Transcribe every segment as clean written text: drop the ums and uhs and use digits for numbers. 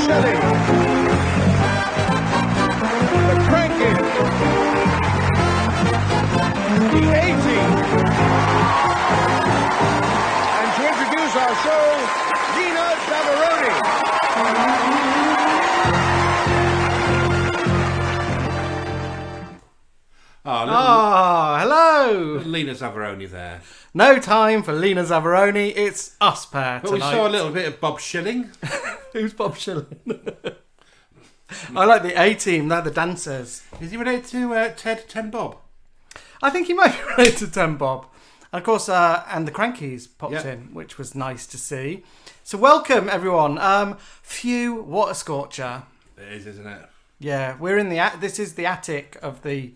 Shelley. The Cranky. The A-Team. And to introduce our show, Lina Zavaroni. Hello! Lina Zavaroni there. No time for Lina Zavaroni, it's us pair But tonight. we saw a little bit of Bob Schilling. Who's Bob Schilling? I like the A-Team, they're the dancers. Is he related to Ted Ten Bob? I think he might be related to Ten Bob. And of course, and the Crankies popped Yep. in, which was nice to see. So welcome, everyone. Phew, what a scorcher. It is, isn't it? Yeah, we're in this is the attic of the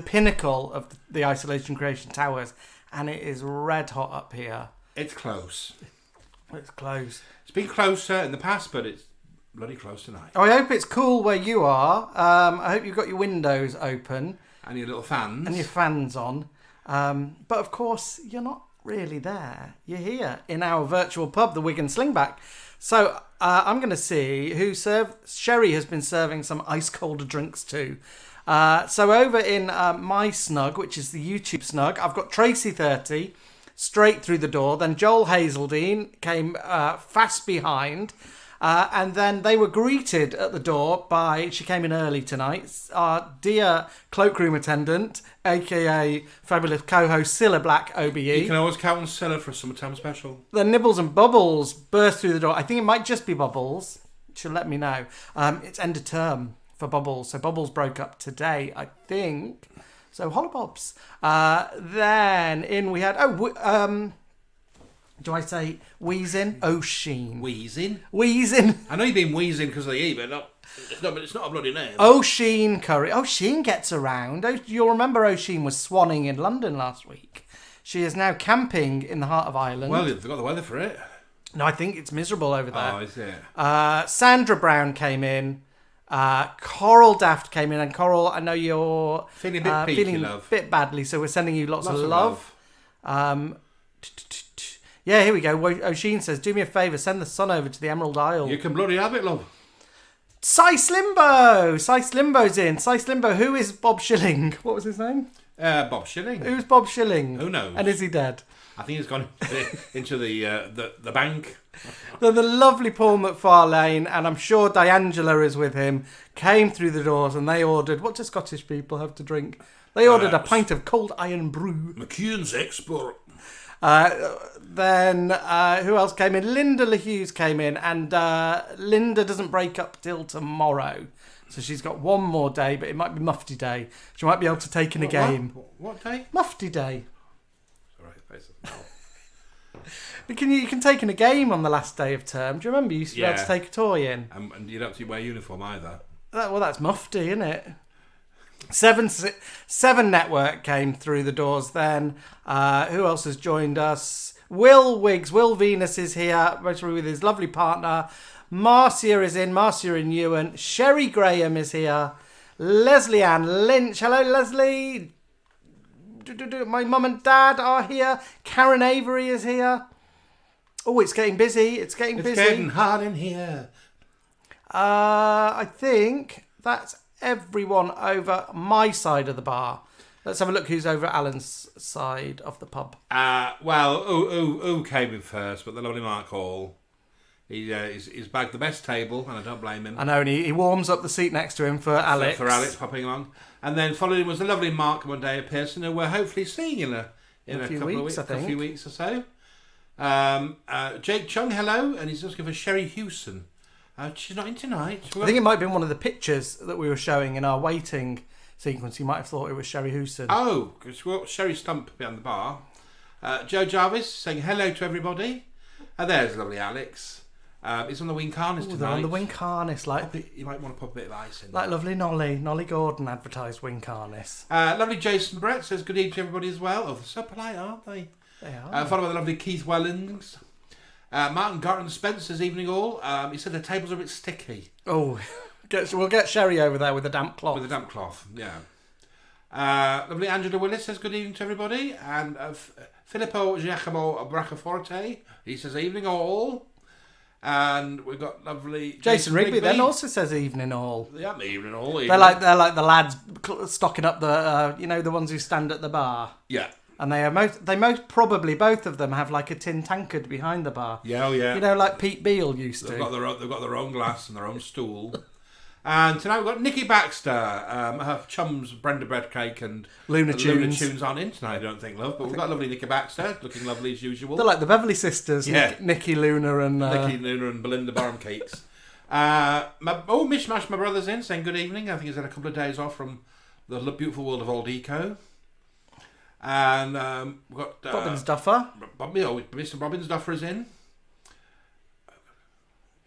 pinnacle of the Isolation Creation Towers, and it is red hot up here. It's close. It's close. It's been closer in the past, but it's bloody close tonight. Oh, I hope it's cool where you are. I hope you've got your windows open. And your little fans. And your fans on. But of course, you're not really there. You're here in our virtual pub, the Wigan Slingback. So I'm going to see who Sherry has been serving some ice cold drinks to. So over in my snug, which is the YouTube snug, I've got Tracy30 straight through the door. Then Joel Hazeldine came fast behind. And then they were greeted at the door by, she came in early tonight, our dear cloakroom attendant, a.k.a. fabulous co-host Cilla Black, OBE. You can always count on Cilla for a summertime special. The Nibbles and Bubbles burst through the door. I think it might just be Bubbles. She'll let me know. It's end of term for Bubbles. So Bubbles broke up today, I think. So hollabobs. Then in we had... do I say wheezing? O'Sheen. Wheezing? Wheezing. I know you've been wheezing because of the E, but it's not a bloody name. O'Sheen Curry. O'Sheen gets around. You'll remember O'Sheen was swanning in London last week. She is now camping in the heart of Ireland. Well, they've got the weather for it. No, I think it's miserable over there. Oh, is it? Sandra Brown came in. Coral Daft came in. And Coral, I know you're Feeling a bit peaky, love. A bit badly, so we're sending you lots of love. Yeah, here we go. O'Sheen says, do me a favour, send the sun over to the Emerald Isle. You can bloody have it, love. Cy Slimbo! Cy Slimbo's in. Cy Slimbo, who is Bob Schilling? What was his name? Bob Schilling. Who's Bob Schilling? Who knows? And is he dead? I think he's gone into the bank. The lovely Paul McFarlane, and I'm sure Diangela is with him, came through the doors and they ordered, what do Scottish people have to drink? They ordered a pint of cold iron brew. McEwan's expert. Then who else came in? Linda LaHughes came in, and Linda doesn't break up till tomorrow, so she's got one more day, but it might be Mufti Day. She might be able to take in a game. What day? Mufti Day. Sorry, You can take in a game on the last day of term. Do you remember you used to be able to take a toy in? And you don't have to wear uniform either. Well, that's Mufti, isn't it? Seven Network came through the doors then. Who else has joined us? Will Wiggs. Will Venus is here, mostly with his lovely partner. Marcia is in. Marcia in Ewan. Sherry Graham is here. Leslie Ann Lynch. Hello, Leslie. My mum and dad are here. Karen Avery is here. Oh, it's getting busy. It's getting hot in here. I think that's everyone over my side of the bar. Let's have a look who's over Alan's side of the pub. Who came in first, but the lovely Mark Hall. He's bagged the best table, and I don't blame him. I know, and he warms up the seat next to him for Alex. For Alex popping along. And then followed him was the lovely Mark Mondea Pearson, who we're hopefully seeing in a couple of weeks, a few weeks or so. Jake Chung, hello, and he's asking for Sherry Hewson. She's not in tonight. I think it might have been one of the pictures that we were showing in our waiting sequence. You might have thought it was Sherry Hewson. Oh, because Sherry Stump behind the bar. Joe Jarvis saying hello to everybody. There's lovely Alex. It's on the wing harness tonight. They're on the wing harness, you might want to pop a bit of ice in. Like lovely Nolly Gordon advertised wing harness. Lovely Jason Brett says good evening to everybody as well. Oh, they're so polite, aren't they? They are. Followed by the lovely Keith Wellings. Martin Garton Spencer's evening all. He said the tables are a bit sticky. Oh, we'll get Sherry over there with a damp cloth. With a damp cloth, yeah. Lovely Angela Willis says good evening to everybody. And Filippo Giacomo Bracaforte, he says evening all. And we've got lovely Jason Rigby then also says evening all. Yeah, evening all. They're like the lads stocking up the the ones who stand at the bar. Yeah. And they most probably both of them have like a tin tankard behind the bar. Yeah, oh yeah. Like Pete Beale used to. They've got their own glass and their own stool. And tonight we've got Nikki Baxter, her chums Brenda Breadcake and Luna Tunes aren't in tonight, I don't think, love. But we've got lovely Nikki Baxter, looking lovely as usual. They're like the Beverly Sisters, yeah. Nikki, Luna and... Belinda Barham-Cakes. Mishmash, my brother's in, saying good evening. I think he's had a couple of days off from the beautiful world of Old Eco. And we've got... Bobbins Duffer. Mr. Bobbins Duffer is in.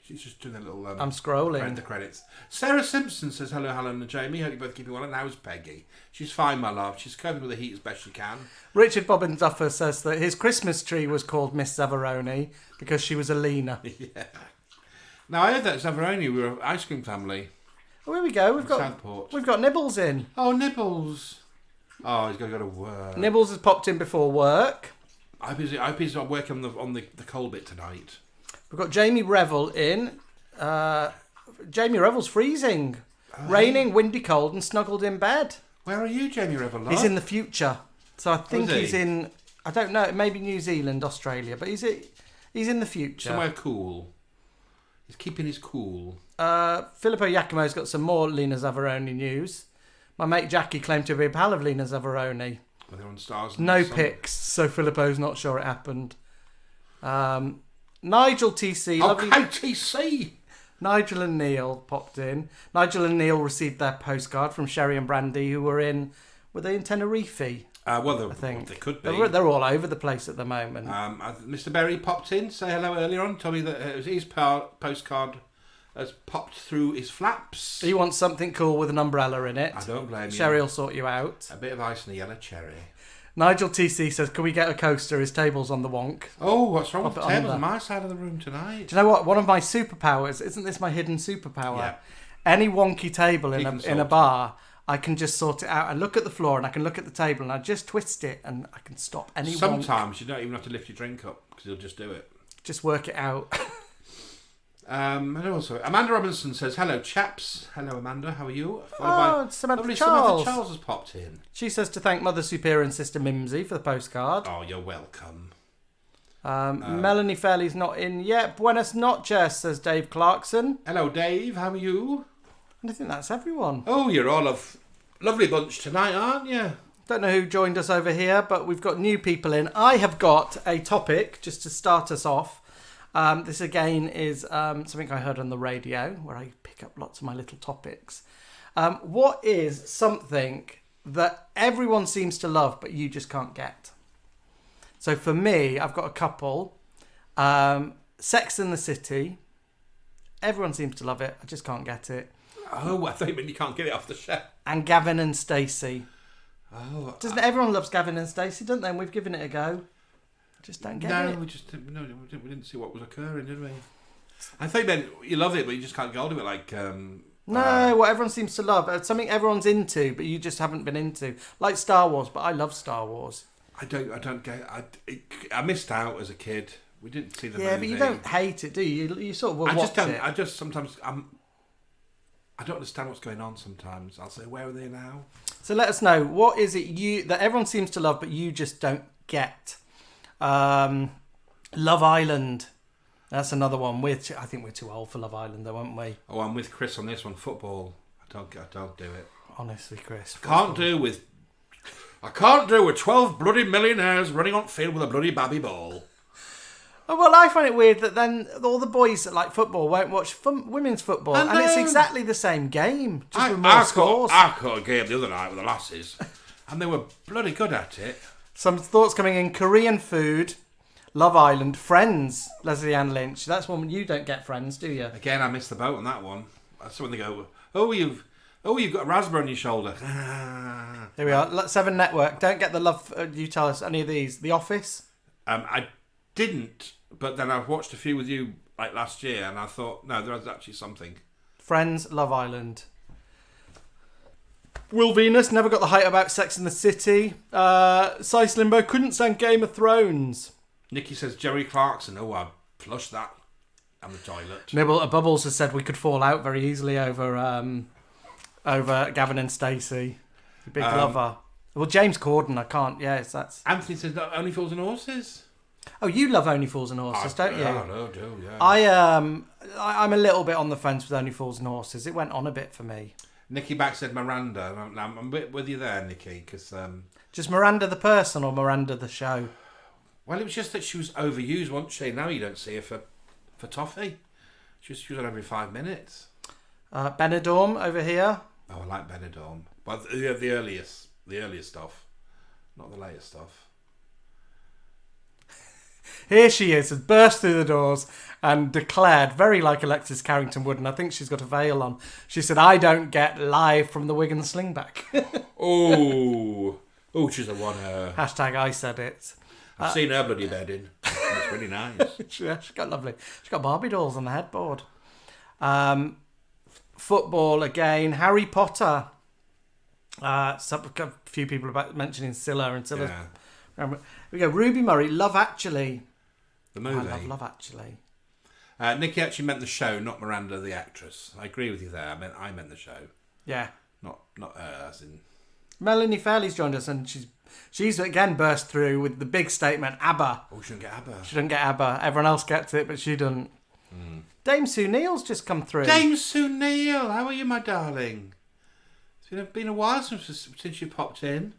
She's just doing a little... I'm scrolling. Read the credits. Sarah Simpson says, hello, Helen and Jamie. Hope you both keeping well. And how's Peggy? She's fine, my love. She's coping with the heat as best she can. Richard Bobbins Duffer says that his Christmas tree was called Miss Zavaroni because she was a Lena. Yeah. Now, I heard that Zavaroni were an ice cream family. Oh, here we go. We've got Nibbles in. Oh, Nibbles. Oh, he's got to go to work. Nibbles has popped in before work. I hope he's not working on the coal bit tonight. We've got Jamie Revel in. Jamie Revel's freezing. Raining, windy, cold, and snuggled in bed. Where are you, Jamie Revel? He's in the future. So I think he's in... I don't know, maybe New Zealand, Australia, but he's in the future. Somewhere cool. He's keeping his cool. Filippo Iachimo's got some more Lena Zavaroni news. My mate Jackie claimed to be a pal of Lena Zavaroni. Well, they're on Stars. No pics, so Filippo's not sure it happened. Nigel TC. TC! Nigel and Neil popped in. Nigel and Neil received their postcard from Sherry and Brandy, who were they in Tenerife? I think. They could be. They're all over the place at the moment. Mr. Berry popped in, say hello earlier on, told me that his postcard has popped through his flaps. He wants something cool with an umbrella in it. I don't blame you. Sherry will sort you out. A bit of ice and a yellow cherry. Nigel TC says, can we get a coaster? His table's on the wonk. Oh, what's wrong with the tables on my side of the room tonight? Do you know what? One of my superpowers, isn't this my hidden superpower? Yeah. Any wonky table in a bar, I can just sort it out. I look at the floor and I can look at the table and I just twist it and I can stop any Sometimes wonk. You don't even have to lift your drink up because he'll just do it. Just work it out. And also, Amanda Robinson says, hello, chaps. Hello, Amanda. How are you? Samantha Charles. Samantha Charles has popped in. She says to thank Mother Superior and Sister Mimsy for the postcard. Oh, you're welcome. Melanie Fairley's not in yet. Buenas noches, says Dave Clarkson. Hello, Dave. How are you? And I think that's everyone. Oh, you're all a lovely bunch tonight, aren't you? Don't know who joined us over here, but we've got new people in. I have got a topic just to start us off. This again is something I heard on the radio where I pick up lots of my little topics. What is something that everyone seems to love but you just can't get? So for me, I've got a couple. Sex and the City. Everyone seems to love it. I just can't get it. Oh, I thought you meant you can't get it off the shelf. And Gavin and Stacey. Oh, doesn't everyone loves Gavin and Stacey, don't they? And we've given it a go. Just don't get it. We didn't see what was occurring, did we? I think then you love it, but you just can't get hold of it. Like what everyone seems to love, something everyone's into, but you just haven't been into, like Star Wars. But I love Star Wars. I don't get. I missed out as a kid. We didn't see the movie. Yeah, but you don't hate it, do you? You sort of will watch it. I just sometimes I don't understand what's going on. Sometimes I'll say, where are they now? So let us know, what is it that everyone seems to love, but you just don't get. Love Island. That's another one. I think we're too old for Love Island, though, aren't we? Oh, I'm with Chris on this one. Football. I don't do it. Honestly, Chris. I can't do with 12 bloody millionaires running on field with a bloody babby ball. Oh, well, I find it weird that then all the boys that like football won't watch women's football, and it's exactly the same game, just with more scores. I caught a game the other night with the lasses, and they were bloody good at it. Some thoughts coming in: Korean food, Love Island, Friends. Leslie Ann Lynch. That's one you don't get. Friends, do you? Again, I missed the boat on that one. That's when they go, you've got a raspberry on your shoulder. Here we are. 7 Network. Don't get the love. You tell us any of these. The Office. I didn't, but then I watched a few with you like last year, and I thought, no, there is actually something. Friends, Love Island. Will Venus never got the height about Sex and the City. Cy Slimbo couldn't stand Game of Thrones. Nikki says Jerry Clarkson. Oh, I flushed that. And the toilet. Bubbles has said we could fall out very easily over Gavin and Stacey. Big lover. Well, James Corden, I can't. Yes, that's. Anthony says that Only Fools and Horses. Oh, you love Only Fools and Horses, don't you? I do, yeah. I'm a little bit on the fence with Only Fools and Horses. It went on a bit for me. Nikki back said Miranda. I'm a bit with you there, Nikki, because... Just Miranda the person or Miranda the show? Well, it was just that she was overused, wasn't she? Now you don't see her for toffee. She was on every 5 minutes. Benidorm over here. Oh, I like Benidorm. But the earliest stuff, not the latest stuff. Here she is, has burst through the doors and declared, very like Alexis Carrington would, and I think she's got a veil on. She said, "I don't get live from the Wigan Slingback." Oh, she's the one. Hashtag I said it. I've seen her bloody bedding. It's really nice. She's got lovely. She's got Barbie dolls on the headboard. Football again. Harry Potter. A few people about mentioning Scylla and Scylla's. Yeah. Here we go. Ruby Murray. Love Actually. The movie. I love Actually. Nikki actually meant the show, not Miranda the actress. I agree with you there. I meant the show. Yeah. Not her as in. Melanie Fairley's joined us, and she's again burst through with the big statement, ABBA. Oh, she didn't get ABBA. She didn't get ABBA. Everyone else gets it, but she doesn't. Dame Sue Neil's just come through. Dame Sue Neil, how are you, my darling? It's been a while since you popped in.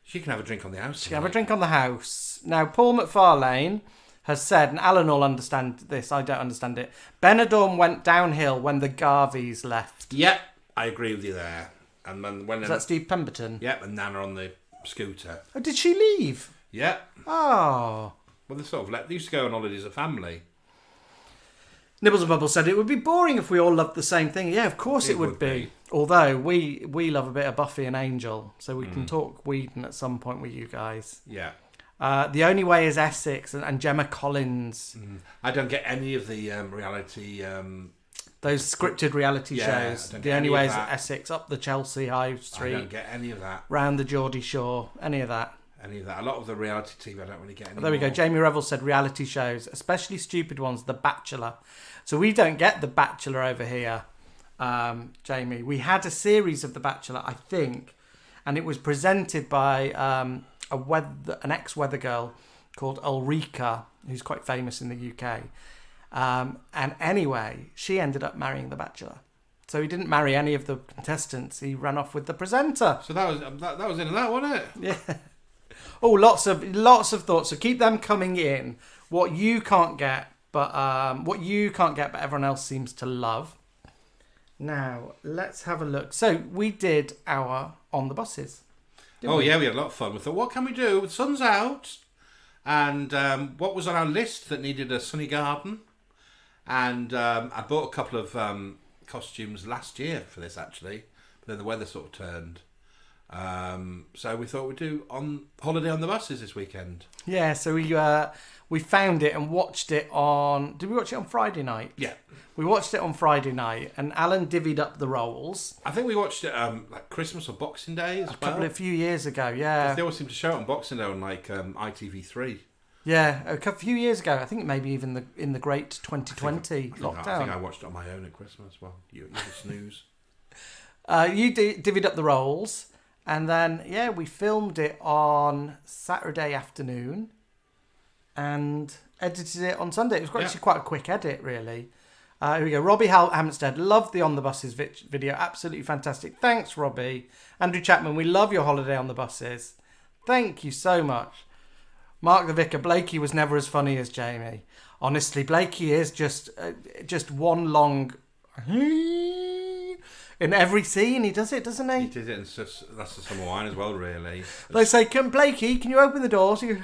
She can have a drink on the house. She can have a drink on the house. Now, Paul McFarlane has said, and Alan will understand this, I don't understand it, Benidorm went downhill when the Garveys left. Yep, I agree with you there. And when is that Steve Pemberton? Yep, and Nana on the scooter. Oh, did she leave? Yep. Oh. Well, they used to go on holidays as a family. Nibbles and Bubbles said it would be boring if we all loved the same thing. Yeah, of course it would be. Although we love a bit of Buffy and Angel, so we can talk Whedon at some point with you guys. Yeah. The Only Way is Essex and Gemma Collins. I don't get any of the reality... those scripted reality shows. The Only Way is Essex, Up the Chelsea High Street. I don't get any of that. Round the Geordie Shore. Any of that. A lot of the reality TV I don't really get any. There we go. Jamie Revel said reality shows, especially stupid ones, The Bachelor. So we don't get The Bachelor over here, Jamie. We had a series of The Bachelor, I think, and it was presented by an ex-weather girl called Ulrika, who's quite famous in the UK. And anyway, she ended up marrying The Bachelor. So he didn't marry any of the contestants. He ran off with the presenter. So that was in that, wasn't it? Yeah. Oh, lots of thoughts. So keep them coming in. What you can't get, but everyone else seems to love. Now let's have a look. So we did our On the Buses. We had a lot of fun. We thought, what can we do? The sun's out, and what was on our list that needed a sunny garden? And I bought a couple of costumes last year for this actually, but then the weather sort of turned. So we thought we'd do on holiday on the buses this weekend. Yeah, so we found it and watched it on... Did we watch it on Friday night? Yeah. We watched it on Friday night and Alan divvied up the roles. I think we watched it like Christmas or Boxing Day a few years ago, yeah. They always seem to show it on Boxing Day on like ITV3. Yeah, a few years ago. I think maybe even in the great 2020 lockdown. I think I watched it on my own at Christmas. Well, you snooze. You divvied up the roles. And then, we filmed it on Saturday afternoon and edited it on Sunday. It was actually quite a quick edit, really. Here we go. Robbie Hampstead, loved the On the Buses video. Absolutely fantastic. Thanks, Robbie. Andrew Chapman, we love your holiday on the buses. Thank you so much. Mark the Vicar, Blakey was never as funny as Jamie. Honestly, Blakey is just one long... In every scene, he does it, doesn't he? He did it, and that's the summer wine as well, really. They say, Blakey, can you open the doors? He goes,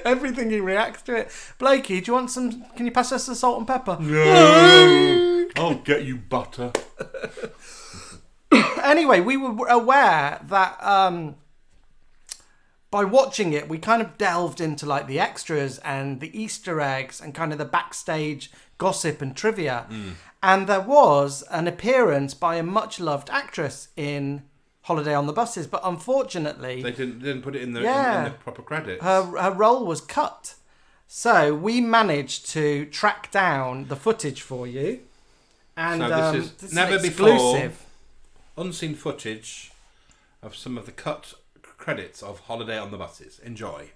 everything he reacts to it. Blakey, do you want some... Can you pass us the salt and pepper? No. I'll get you butter. Anyway, we were aware that by watching it, we kind of delved into like the extras and the Easter eggs and kind of the backstage gossip and trivia. And there was an appearance by a much-loved actress in Holiday on the Buses, but unfortunately... They didn't put it in the proper credits. Her role was cut. So we managed to track down the footage for you. And so this is never before unseen footage of some of the cut credits of Holiday on the Buses. Enjoy.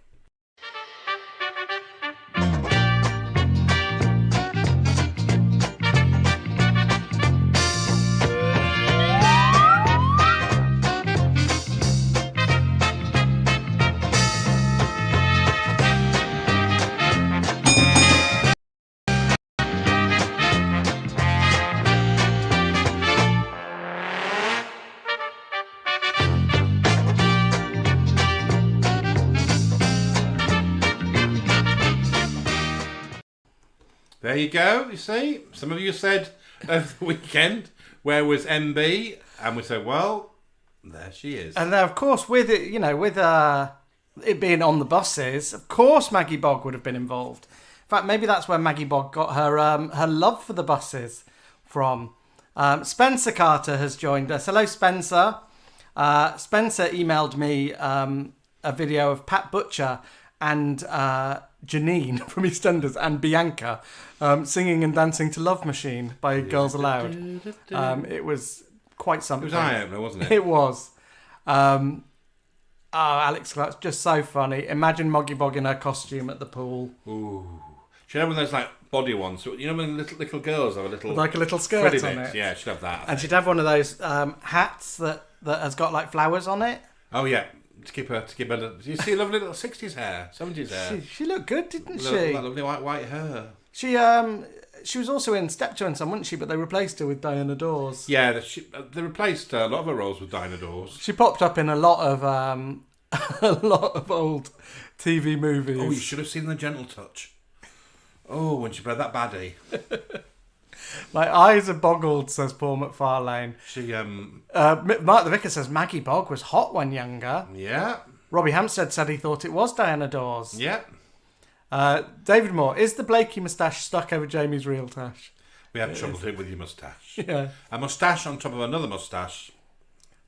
There you go, you see. Some of you said over the weekend, where was MB? And we said, well, there she is. And of course, with it, with it being on the buses, of course Maggie Bogg would have been involved. In fact, maybe that's where Maggie Bogg got her love for the buses from. Spencer Carter has joined us. Hello, Spencer. Spencer emailed me a video of Pat Butcher and Janine from EastEnders and Bianca singing and dancing to Love Machine by Girls Aloud. It was quite something. It was eye-opener, wasn't it? It was. Alex Clark's just so funny. Imagine Moggy Bog in her costume at the pool. Ooh. She'd have one of those like body ones. You know when little girls have a little... Like a little skirt on it. Yeah, she'd have that. And she'd have one of those hats that has got like flowers on it. Oh, yeah. To keep her. You see lovely little 60s hair, 70s hair. She looked good, didn't she? That lovely white hair. She was also in Steptoe and Son, wasn't she? But they replaced her with Diana Dawes. Yeah, they replaced a lot of her roles with Diana Dawes. She popped up in a lot of old TV movies. Oh, you should have seen The Gentle Touch. Oh, when she played that baddie. My eyes are boggled, says Paul McFarlane. Mark the Vicar says Maggie Bogg was hot when younger. Yeah. Robbie Hampstead said he thought it was Diana Dawes. Yeah. David Moore, is the Blakey moustache stuck over Jamie's real tash? We had trouble with your moustache. Yeah. A moustache on top of another moustache.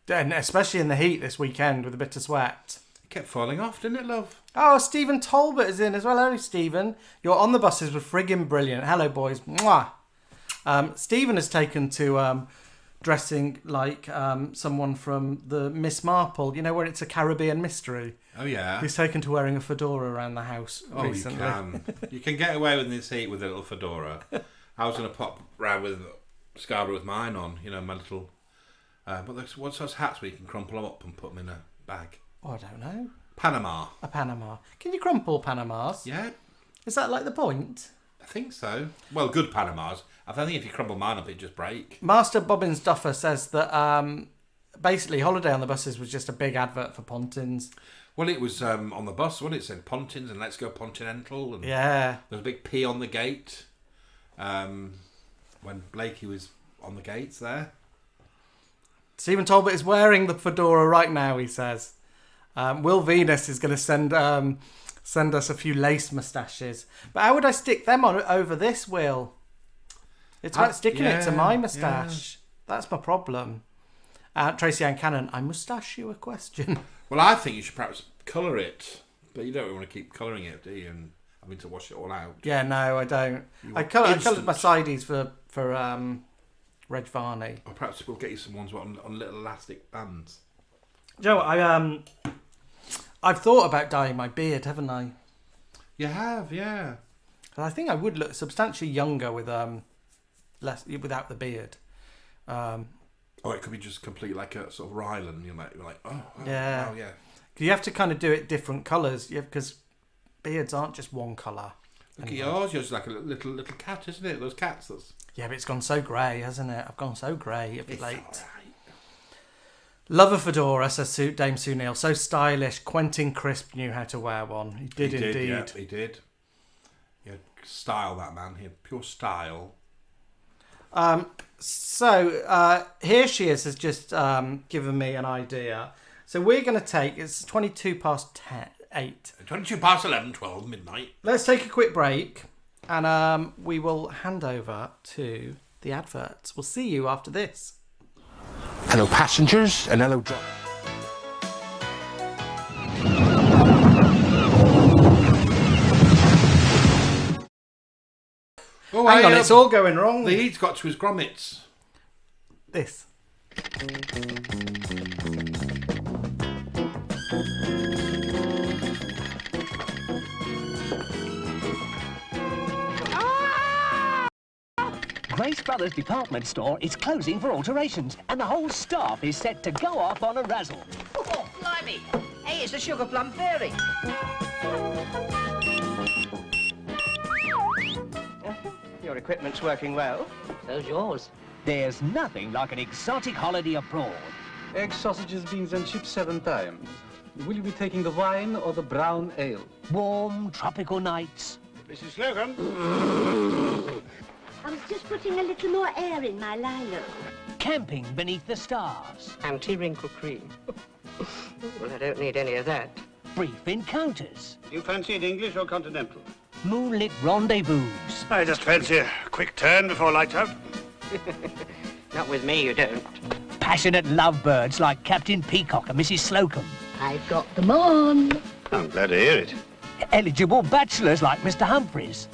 And especially in the heat this weekend with a bit of sweat. It kept falling off, didn't it, love? Oh, Stephen Talbot is in as well. Hello, Stephen. Your On the Buses were friggin' brilliant. Hello, boys. Mwah. Stephen has taken to dressing like someone from the Miss Marple, where it's a Caribbean mystery. Oh, yeah. He's taken to wearing a fedora around the house recently. You can. You can get away with this heat with a little fedora. I was going to pop round with Scarborough with mine on, my little... but what's those hats where you can crumple them up and put them in a bag? Oh, I don't know. Panama. A Panama. Can you crumple Panamas? Yeah. Is that like the point? I think so. Well, good Panamas. I think if you crumble mine up, it'd just break. Master Bobbins Duffer says that basically Holiday on the Buses was just a big advert for Pontins. Well, it was on the bus, wasn't it? It said Pontins and Let's Go Continental. And yeah. There was a big P on the gate when Blakey was on the gates there. Stephen Talbot is wearing the fedora right now, he says. Will Venus is going to send us a few lace moustaches. But how would I stick them on over this, Will? It's about sticking it to my moustache. Yeah. That's my problem. Tracy Ann Cannon, I moustache you a question. Well, I think you should perhaps colour it. But you don't really want to keep colouring it, do you? And having to wash it all out. Yeah, no, I don't. I coloured my sideys for Reg Varney. Or perhaps we'll get you some ones on little elastic bands. Do you know what? I've thought about dyeing my beard, haven't I? You have, yeah. I think I would look substantially younger with without the beard. Or it could be just completely like a sort of Ryland. You're like, oh yeah. Oh, yeah. You have to kind of do it different colours, because beards aren't just one colour. Look at yours. Yours is like a little cat, isn't it? Those cats. Yeah, but it's gone so grey, hasn't it? I've gone so grey of late. Right. Love a fedora, says Dame Sue Neal. So stylish. Quentin Crisp knew how to wear one. He did indeed. Yeah, he did. He had style, that man. He had pure style. So here she is, has just given me an idea. So we're going to take, it's 22 past 8. 22 past 11, 12, midnight. Let's take a quick break and we will hand over to the adverts. We'll see you after this. Hello, passengers, and hello, drivers. Oh, hang on, it's all going wrong. The heat's got to his grommets. This. Grace Brothers department store is closing for alterations, and the whole staff is set to go off on a razzle. Oh, blimey! Hey, it's the Sugar Plum Fairy. Your equipment's working well. So's yours. There's nothing like an exotic holiday abroad. Egg, sausages, beans and chips 7 times. Will you be taking the wine or the brown ale? Warm, tropical nights. Mrs. Slocum? I was just putting a little more air in my lilo. Camping beneath the stars. Anti-wrinkle cream. Well, I don't need any of that. Brief encounters. Do you fancy it English or continental? Moonlit rendezvous. I just fancy a quick turn before lights out. Not with me, you don't. Passionate lovebirds like Captain Peacock and Mrs. Slocum. I've got them on. I'm glad to hear it. Eligible bachelors like Mr. Humphreys.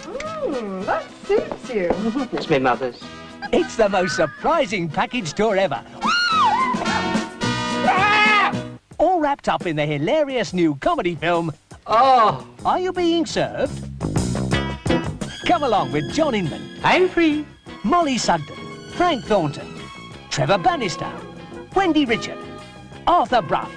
That suits you. It's my mother's. It's the most surprising package tour ever. All wrapped up in the hilarious new comedy film, Oh, Are You Being Served? Come along with John Inman, I'm free. Molly Sugden, Frank Thornton, Trevor Bannister, Wendy Richard, Arthur Bruff,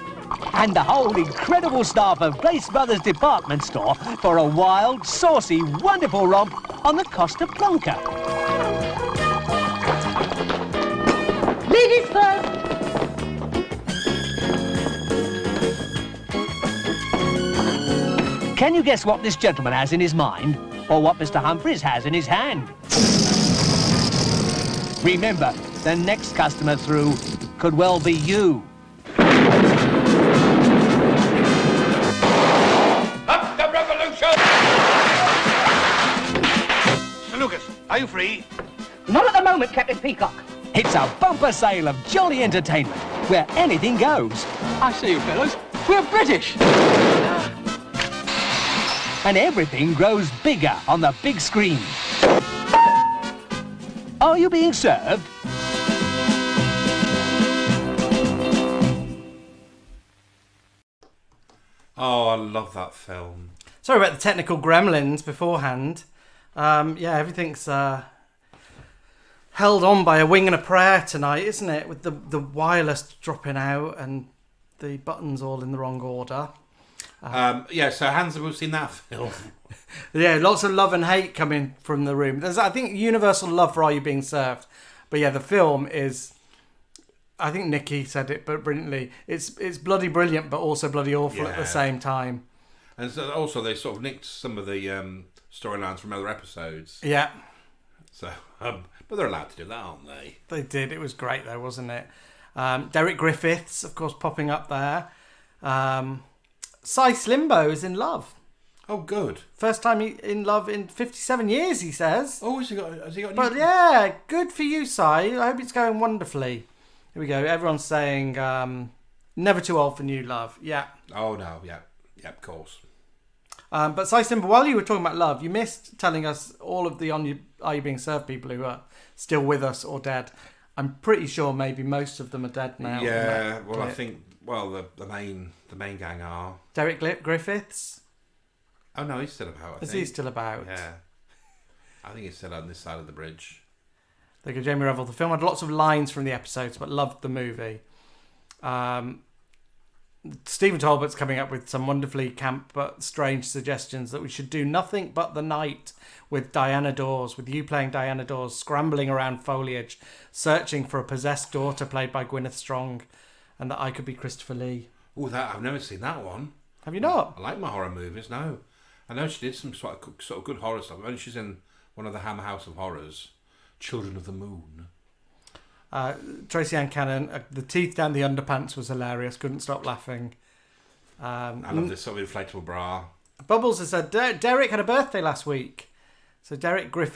and the whole incredible staff of Grace Brothers department store for a wild, saucy, wonderful romp on the Costa Blanca. Ladies first. Can you guess what this gentleman has in his mind, or what Mr. Humphreys has in his hand? Remember, the next customer through could well be you. Up the revolution! Sir Lucas, are you free? Not at the moment, Captain Peacock. It's a bumper sale of jolly entertainment, where anything goes. I say, you fellows, we're British. And everything grows bigger on the big screen. Are you being served? Oh, I love that film. Sorry about the technical gremlins beforehand. Yeah, everything's held on by a wing and a prayer tonight, isn't it? With the wireless dropping out and the buttons all in the wrong order. Yeah, so Hans, have we seen that film? Yeah, lots of love and hate coming from the room. There's, I think, universal love for Are You Being Served? But yeah, the film is, I think Nikki said it but brilliantly, it's bloody brilliant but also bloody awful at the same time. And so also they sort of nicked some of the storylines from other episodes. Yeah. So, but they're allowed to do that, aren't they? They did. It was great though, wasn't it? Derek Griffiths, of course, popping up there. Cy Slimbo is in love. Oh, good. First time in love in 57 years, he says. Oh, has he got But yeah, good for you, Cy. I hope it's going wonderfully. Here we go. Everyone's saying never too old for new love. Yeah. Oh, no. Yeah, of course. But Cy Slimbo, while you were talking about love, you missed telling us all of the Are You Being Served people who are still with us or dead. I'm pretty sure maybe most of them are dead now. Yeah, well, I think, the main gang are. Derek Griffiths. Oh, no, he's still about, I think. Is he still about? Yeah. I think he's still on this side of the bridge. There you go, Jamie Revel. The film had lots of lines from the episodes, but loved the movie. Stephen Talbot's coming up with some wonderfully camp but strange suggestions that we should do nothing but the night with Diana Dawes, with you playing Diana Dawes, scrambling around foliage, searching for a possessed daughter played by Gwyneth Strong, and that I could be Christopher Lee. Oh, I've never seen that one. Have you not? I like my horror movies, no. I know she did some sort of good horror stuff. I mean, she's in one of the Hammer House of Horrors, Children of the Moon. Tracy Ann Cannon, the teeth down the underpants was hilarious. Couldn't stop laughing. I love this sort of inflatable bra. Bubbles has said, Derek had a birthday last week. So Derek Griffith